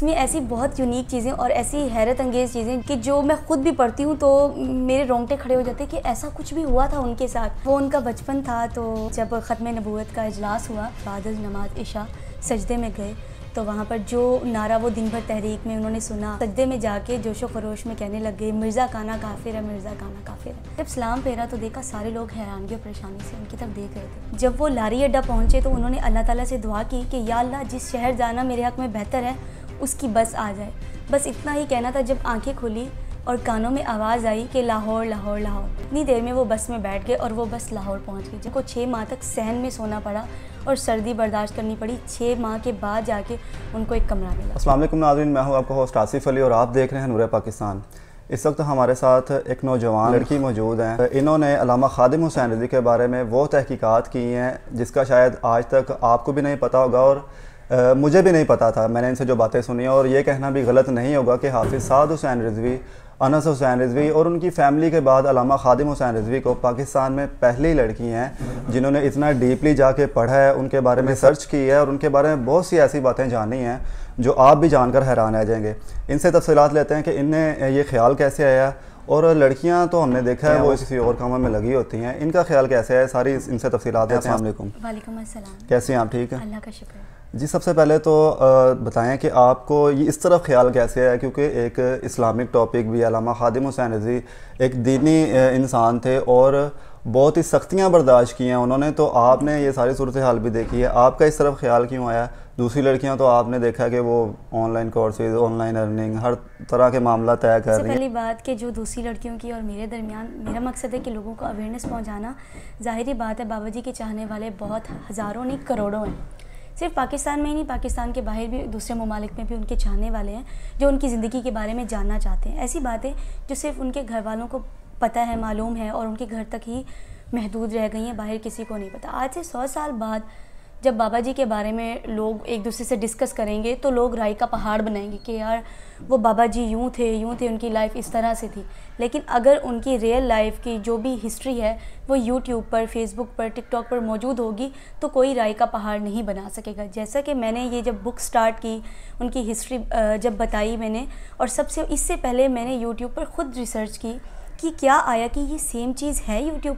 इसमें ऐसी बहुत यूनिक चीज़ें और ऐसी हैरत अंगेज़ चीज़ें कि जो मैं ख़ुद भी पढ़ती हूँ तो मेरे रोंगटे खड़े हो जाते कि ऐसा कुछ भी हुआ था उनके साथ। वो उनका बचपन था, तो जब ख़त्म नबूवत का इजलास हुआ, बाद नमाज इशा सजदे में गए तो वहाँ पर जो नारा वो दिन भर तहरीक में उन्होंने सुना, सजदे में जाके जोशो खरोश में कहने लग गए, मिर्ज़ा काना काफिर है, मिर्ज़ा काना काफिर है। जब सलाम फेरा तो देखा सारे लोग हैरानगी और परेशानी से उनकी तरफ देख रहे थे। जब वो लारी अड्डा पहुँचे तो उन्होंने अल्लाह ताला से दुआ की कि या अल्लाह, जिस शहर जाना मेरे हक़ में बेहतर है उसकी बस आ जाए। बस इतना ही कहना था जब आँखें खुली और कानों में आवाज़ आई कि लाहौर लाहौर लाहौर। इतनी देर में वो बस में बैठ गए और वो बस लाहौर पहुंच गई, जिनको 6 माह तक सहन में सोना पड़ा और सर्दी बर्दाश्त करनी पड़ी। 6 माह के बाद जाके उनको एक कमरा मिला। अस्सलाम वालेकुम नाज़रीन, मैं हूं आपका होस्ट आसिफ अली और आप देख रहे हैं नूर पाकिस्तान। इस वक्त हमारे साथ एक नौजवान लड़की मौजूद हैं। इन्होंने अल्लामा खादिम हुसैन रिज़वी के बारे में वो तहकीकात की हैं जिसका शायद आज तक आपको भी नहीं पता होगा और मुझे भी नहीं पता था। मैंने इनसे जो बातें सुनी और ये कहना भी गलत नहीं होगा कि हाफिज़ साद हुसैन रिज़वी, अनस हुसैन रिज़वी और उनकी फ़ैमिली के बाद अल्लामा खादिम हुसैन रिज़वी को पाकिस्तान में पहली लड़की हैं जिन्होंने इतना डीपली जाके पढ़ा है, उनके बारे में सर्च की है और उनके बारे में बहुत सी ऐसी बातें जानी हैं जो आप भी जानकर हैरान रह जाएंगे। इनसे तफसीलात लेते हैं कि इन्हें ये ख्याल कैसे आया। और लड़कियां तो हमने देखा है वो किसी और कामों में लगी होती हैं, इनका ख्याल कैसे है, सारी इनसे तफसीलात हैं। अस्सलाम वालेकुम। वालेकुम अस्सलाम। कैसे हैं आप? ठीक है, अल्लाह का शुक्र है। जी, सबसे पहले तो बताएं कि आपको ये इस तरफ ख्याल कैसे है, क्योंकि एक इस्लामिक टॉपिक भी, अल्लामा खादिम हुसैन रिज़वी एक दीनी इंसान थे और बहुत ही सख्तियाँ बर्दाश्त की हैं उन्होंने, तो आपने ये सारी सूरत हाल भी देखी है। आपका इस तरफ ख्याल क्यों आया? दूसरी लड़कियां तो आपने देखा कि वो ऑनलाइन कोर्सेज, ऑनलाइन अर्निंग, हर तरह के मामला तय कर रही हैं। पहली बात कि जो दूसरी लड़कियों की और मेरे दरमियान मेरा मकसद है कि लोगों को अवेयरनेस पहुंचाना। ज़ाहिरी बात है बाबा जी के चाहने वाले बहुत हज़ारों नहीं करोड़ों हैं। सिर्फ पाकिस्तान में ही नहीं, पाकिस्तान के बाहर भी, दूसरे ममालिक में भी उनके चाहने वाले हैं जो उनकी ज़िंदगी के बारे में जानना चाहते हैं। ऐसी बातें जो सिर्फ उनके घर वालों को पता है, मालूम है और उनके घर तक ही महदूद रह गई हैं, बाहर किसी को नहीं पता। आज से 100 साल बाद जब बाबा जी के बारे में लोग एक दूसरे से डिस्कस करेंगे तो लोग राय का पहाड़ बनाएंगे कि यार वो बाबा जी यूँ थे, उनकी लाइफ इस तरह से थी। लेकिन अगर उनकी रियल लाइफ की जो भी हिस्ट्री है वो यूट्यूब पर, फेसबुक पर, टिकटॉक पर मौजूद होगी तो कोई राय का पहाड़ नहीं बना सकेगा। जैसा कि मैंने ये जब बुक स्टार्ट की, उनकी हिस्ट्री जब बताई मैंने, और सबसे इससे पहले मैंने यूट्यूब पर ख़ुद रिसर्च की कि क्या आया कि ये सेम चीज़ है यूट्यूब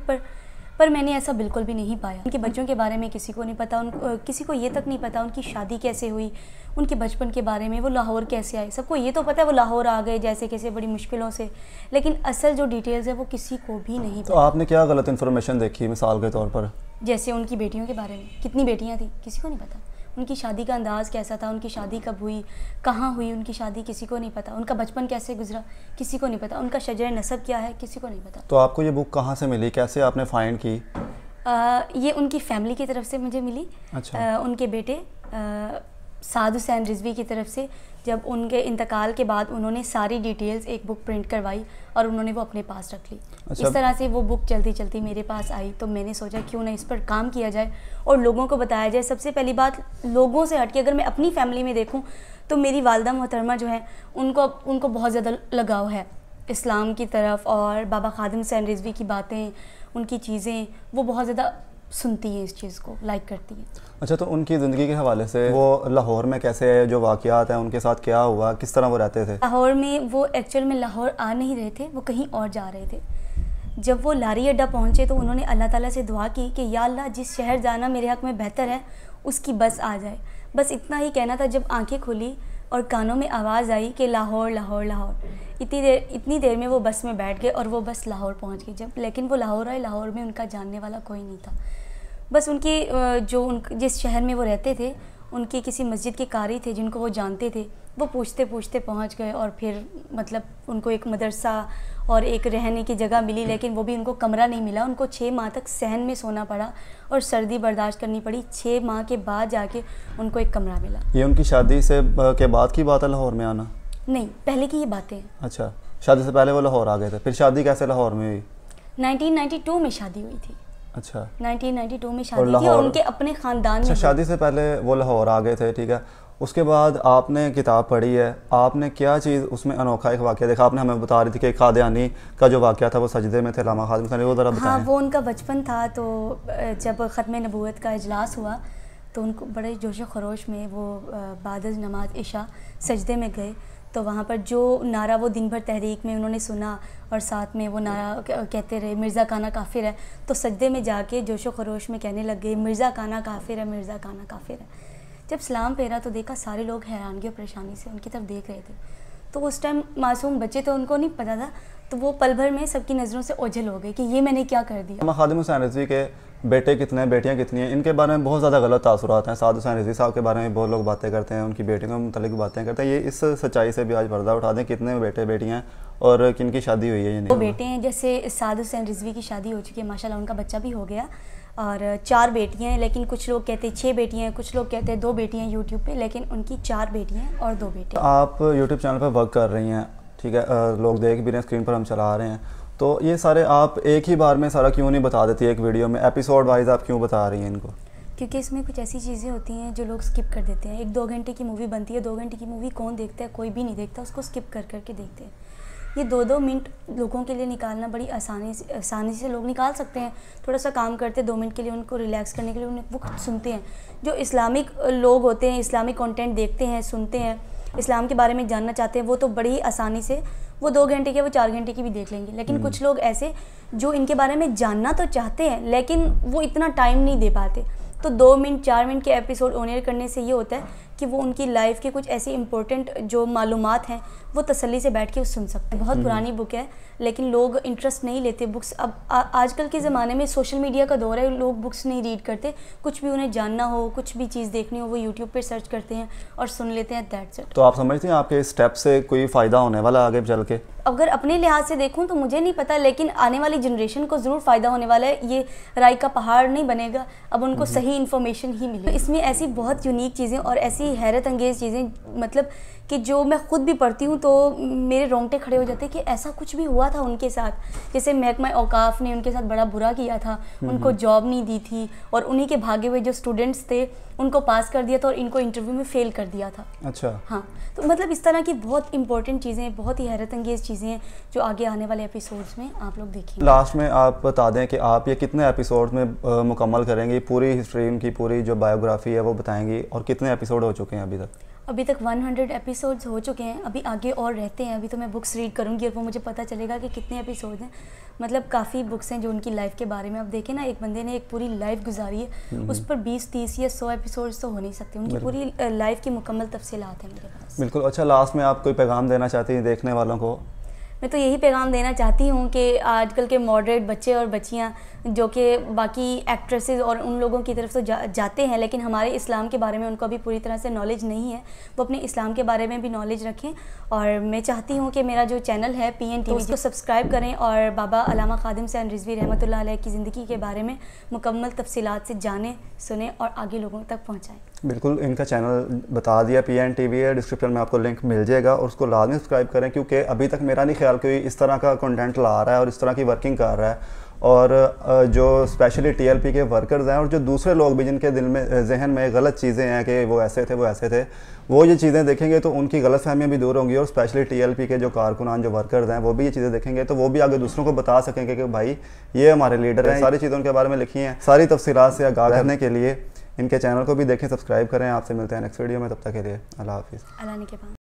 पर मैंने ऐसा बिल्कुल भी नहीं पाया। उनके बच्चों के बारे में किसी को नहीं पता, किसी को ये तक नहीं पता उनकी शादी कैसे हुई, उनके बचपन के बारे में, वो लाहौर कैसे आए। सबको ये तो पता है वो लाहौर आ गए जैसे कैसे बड़ी मुश्किलों से, लेकिन असल जो डिटेल्स है वो किसी को भी नहीं पता। तो आपने क्या गलत इन्फॉर्मेशन देखी मिसाल के तौर पर? जैसे उनकी बेटियों के बारे में, कितनी बेटियाँ थी किसी को नहीं पता। उनकी शादी का अंदाज़ कैसा था, उनकी शादी कब हुई, कहाँ हुई उनकी शादी, किसी को नहीं पता। उनका बचपन कैसे गुजरा, किसी को नहीं पता। उनका शजर नसब क्या है, किसी को नहीं पता। तो आपको ये बुक कहाँ से मिली, कैसे आपने फाइंड की? ये उनकी फैमिली की तरफ से मुझे मिली। अच्छा। उनके बेटे साद हुसैन रिज़वी की तरफ से जब उनके इंतकाल के बाद उन्होंने सारी डिटेल्स एक बुक प्रिंट करवाई और उन्होंने वो अपने पास रख ली। अच्छा। इस तरह से वो बुक चलती चलती मेरे पास आई तो मैंने सोचा क्यों ना इस पर काम किया जाए और लोगों को बताया जाए। सबसे पहली बात, लोगों से हट के अगर मैं अपनी फैमिली में देखूं तो मेरी वालदा मोहतरमा जो है उनको बहुत ज़्यादा लगाव है इस्लाम की तरफ, और बाबा खादिम हुसैन रिज़वी की बातें, उनकी चीज़ें वो बहुत ज़्यादा सुनती हैं, इस चीज़ को लाइक करती हैं। अच्छा, तो उनकी ज़िंदगी के हवाले से वो लाहौर में कैसे जो वाक़यात हैं, उनके साथ क्या हुआ, किस तरह वो रहते थे? लाहौर में वो एक्चुअल में लाहौर आ नहीं रहे थे, वो कहीं और जा रहे थे। जब वो लारी अड्डा पहुँचे तो उन्होंने अल्लाह ताला से दुआ की कि या अल्लाह, जिस शहर जाना मेरे हक़ में बेहतर है उसकी बस आ जाए। बस इतना ही कहना था जब आँखें खुली और कानों में आवाज़ आई कि लाहौर लाहौर लाहौर। इतनी देर में वो बस में बैठ गए और वो बस लाहौर पहुंच गई। जब लेकिन वो लाहौर आए, लाहौर में उनका जानने वाला कोई नहीं था। बस उनकी जिस शहर में वो रहते थे उनकी किसी मस्जिद के कारी थे जिनको वो जानते थे, वो पूछते पूछते पहुंच गए और फिर मतलब उनको एक मदरसा और एक रहने की जगह मिली, लेकिन वो भी उनको कमरा नहीं मिला। उनको 6 माह तक सहन में सोना पड़ा और सर्दी बर्दाश्त करनी पड़ी। 6 माह के बाद जाके उनको एक कमरा मिला। ये उनकी शादी से के बाद की बात है लाहौर में आना? नहीं, पहले की ये बातें हैं। अच्छा, शादी से पहले वो लाहौर आ गए थे, फिर शादी कैसे लाहौर में हुई? 1992 में शादी हुई थी। अच्छा, 1992 में शादी थी और उनके अपने ख़ानदान में। शादी से पहले वो लाहौर आ गए थे, ठीक है। उसके बाद आपने किताब पढ़ी है, आपने क्या चीज़ उसमें अनोखा एक वाक़या देखा? आपने हमें बता रही थी कि कादियानी का जो वाक़या था वो सजदे में थे, अल्लामा खादिम हुसैन, वो ज़रा बताएं। हाँ, वो उनका बचपन था। तो जब ख़त्म नबूवत का इजलास हुआ तो उनको बड़े जोश खरोश में वो बाद नमाज इशा सजदे में गए, तो वहाँ पर जो नारा वो दिन भर तहरीक में उन्होंने सुना और साथ में वो नारा कहते रहे मिर्ज़ा काना काफिर है, तो सजदे में जाके जोशो खरोश में कहने लग गए मिर्ज़ा काना काफिर है, मिर्ज़ा काना काफिर है। जब सलाम फेरा तो देखा सारे लोग हैरानगी और परेशानी से उनकी तरफ देख रहे थे। तो उस टाइम मासूम बच्चे तो उनको नहीं पता था, तो वो पल भर में सबकी नज़रों से ओझल हो गए कि ये मैंने क्या कर दिया। खादिम हुसैन रिजवी के बेटे कितने हैं, बेटियां कितनी हैं, इनके बारे में बहुत ज़्यादा गलत तासुरात हैं। साद हुसैन रिजवी साहब के बारे में बहुत लोग बातें करते हैं, उनकी बेटियों के मुतालिक बातें करते हैं। ये इस सच्चाई से भी आज पर्दा उठा दें, कितने बेटे बेटियां और किन की शादी हुई है? ये दो बेटे हैं, जैसे साद हुसैन रिजवी की शादी हो चुकी है माशाल्लाह, उनका बच्चा भी हो गया, और 4 बेटियां हैं, लेकिन कुछ लोग कहते हैं 6 बेटियां हैं, कुछ लोग कहते हैं 2 बेटियां यूट्यूब पे, लेकिन उनकी 4 बेटियां और 2 बेटे। आप यूट्यूब चैनल पर वर्क कर रही हैं, ठीक है, लोग देख भी रहे हैं, स्क्रीन पर हम चला रहे हैं, तो ये सारे आप एक ही बार में सारा क्यों नहीं बता देती एक वीडियो में, एपिसोड वाइज आप क्यों बता रही हैं इनको? क्योंकि इसमें कुछ ऐसी चीज़ें होती हैं जो लोग स्किप कर देते हैं। 1-2 घंटे की मूवी बनती है, 2 घंटे की मूवी कौन देखता है? कोई भी नहीं देखता, उसको स्किप कर करके देखते हैं। ये 2-2 मिनट लोगों के लिए निकालना बड़ी आसानी से लोग निकाल सकते हैं। थोड़ा सा काम करते 2 मिनट के लिए, उनको रिलैक्स करने के लिए उन्हें वो खुद सुनते हैं। जो इस्लामिक लोग होते हैं, इस्लामिक कंटेंट देखते हैं, सुनते हैं, इस्लाम के बारे में जानना चाहते हैं, वो तो बड़ी ही आसानी से वो 2 घंटे के वो 4 घंटे की भी देख लेंगे। लेकिन कुछ लोग ऐसे जो इनके बारे में जानना तो चाहते हैं लेकिन वो इतना टाइम नहीं दे पाते, तो 2 मिनट 4 मिनट के एपिसोड ऑन एयर करने से ये होता है कि वो उनकी लाइफ के कुछ ऐसी इंपॉर्टेंट जो मालूमात हैं वो तसल्ली से बैठ के सुन सकते हैं। बहुत पुरानी बुक है लेकिन लोग इंटरेस्ट नहीं लेते बुक्स। अब आजकल के ज़माने में सोशल मीडिया का दौर है, लोग बुक्स नहीं रीड करते, कुछ भी उन्हें जानना हो, कुछ भी चीज़ देखनी हो, वो यूट्यूब पर सर्च करते हैं और सुन लेते हैं, दैट्स इट। तो आप समझते हैं आपके इस स्टेप से कोई फ़ायदा होने वाला आगे चल के? अगर अपने लिहाज से देखूं तो मुझे नहीं पता, लेकिन आने वाली जनरेशन को ज़रूर फ़ायदा होने वाला है। ये राय का पहाड़ नहीं बनेगा, अब उनको सही इन्फॉर्मेशन ही मिले। इसमें ऐसी बहुत यूनिक चीज़ें और ऐसी हैरत अंगेज़ चीज़ें, मतलब कि जो मैं ख़ुद भी पढ़ती हूँ तो मेरे रोंगटे खड़े हो जाते हैं कि ऐसा कुछ भी हुआ था उनके साथ। जैसे महकमा औकाफ ने उनके साथ बड़ा बुरा किया था, उनको जॉब नहीं दी थी और उन्हीं के भागे हुए जो स्टूडेंट्स थे उनको पास कर दिया था और इनको इंटरव्यू में फ़ेल कर दिया था। अच्छा, हाँ, तो मतलब इस तरह की बहुत इंपॉर्टेंट चीज़ें, बहुत ही हैरत अंगेज़ चीज़ें हैं जो आगे आने वाले एपिसोड्स में आप लोग देखेंगे। लास्ट में आप बता दें कि आप ये कितने एपिसोड में मुकम्मल करेंगी, पूरी हिस्ट्री उनकी, पूरी जो बायोग्राफी है वो बताएंगी, और कितने एपिसोड हो चुके हैं अभी तक? अभी तक 100 एपिसोड्स हो चुके हैं, अभी आगे और रहते हैं। अभी तो मैं बुक्स रीड करूँगी और वो मुझे पता चलेगा कि कितने एपिसोड हैं। मतलब काफ़ी बुक्स हैं जो उनकी लाइफ के बारे में। अब देखें ना, एक बंदे ने एक पूरी लाइफ गुजारी है, उस पर 20, 30 या 100 एपिसोड्स तो हो नहीं सकते। उनकी पूरी लाइफ की मुकम्मल तफसीलात हैं मेरे पास। बिल्कुल। अच्छा, लास्ट में आप कोई पैगाम देना चाहती हैं देखने वालों को? मैं तो यही पैगाम देना चाहती हूँ कि आजकल के मॉडरेट बच्चे और बच्चियाँ जो कि बाकी एक्ट्रेसेस और उन लोगों की तरफ तो जाते हैं, लेकिन हमारे इस्लाम के बारे में उनको अभी पूरी तरह से नॉलेज नहीं है, वो अपने इस्लाम के बारे में भी नॉलेज रखें। और मैं चाहती हूँ कि मेरा जो चैनल है PN TV, उसको सब्सक्राइब करें और बाबा अल्लामा खादिम हुसैन रिजवी रहमतुल्लाह अलैह की ज़िंदगी के बारे में मुकम्मल तफसीलात से जानें, सुने और आगे लोगों तक पहुँचाएँ। बिल्कुल, इनका चैनल बता दिया, PN TV है, डिस्क्रिप्शन में आपको लिंक मिल जाएगा और उसको लाजमी सब्सक्राइब करें, क्योंकि अभी तक मेरा नहीं ख्याल कोई इस तरह का कंटेंट ला रहा है और इस तरह की वर्किंग कर रहा है। और जो स्पेशली TLP के वर्कर्स हैं और जो दूसरे लोग भी जिनके दिल में, जहन में गलत चीज़ें हैं कि वो ऐसे थे, वो ऐसे थे, वो ये चीज़ें देखेंगे तो उनकी गलत फहमियाँ भी दूर होंगी। और स्पेशली TLP के जो कारकुनान, जो वर्कर्स हैं, वो भी ये चीज़ें देखेंगे तो वो भी आगे दूसरों को बता सकेंगे कि भाई ये हमारे लीडर हैं। सारी चीज़ें उनके बारे में लिखी हैं। सारी तफसीलात से आगाह करने के लिए इनके चैनल को भी देखें, सब्सक्राइब करें। आपसे मिलते हैं नेक्स्ट वीडियो में, तब तक के लिए अल्लाह हाफिज़। अल्लाह ने के पास।